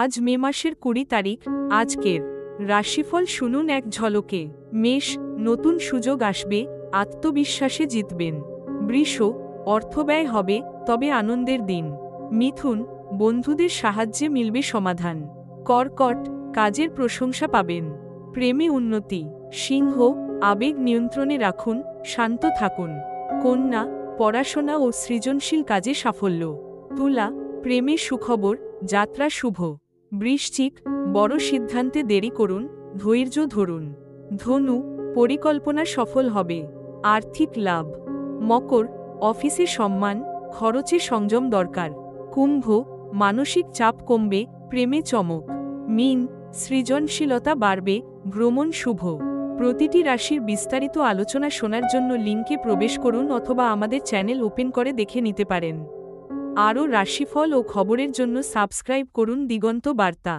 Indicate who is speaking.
Speaker 1: আজ মে মাসের 20 তারিখ। আজকের রাশিফল শুনুন এক ঝলকে। মেষ, নতুন সুযোগ আসবে, আত্মবিশ্বাসে জিতবেন। বৃষ, অর্থব্যয় হবে, তবে আনন্দের দিন। মিথুন, বন্ধুদের সাহায্যে মিলবে সমাধান। কর্কট, কাজের প্রশংসা পাবেন। প্রেমে উন্নতি। সিংহ, আবেগ নিয়ন্ত্রণে রাখুন, শান্ত থাকুন। কন্যা, পড়াশোনা ও সৃজনশীল কাজে সাফল্য। তুলা, প্রেমে সুখবর, যাত্রা শুভ। বৃশ্চিক, বড় সিদ্ধান্তে দেরি করুন, ধৈর্য ধরুন। ধনু, পরিকল্পনা সফল হবে। আর্থিক লাভ। মকর, অফিসে সম্মান, খরচে সংযম দরকার। কুম্ভ, মানসিক চাপ কমবে, প্রেমে চমক। মীন, সৃজনশীলতা বাড়বে, ভ্রমণ শুভ। প্রতিটি রাশির বিস্তারিত আলোচনা শোনার জন্য লিঙ্কে প্রবেশ করুন অথবা আমাদের চ্যানেল ওপেন করে দেখে নিতে পারেন। আরও রাশিফল ও খবরের জন্য সাবস্ক্রাইব করুন দিগন্ত বার্তা।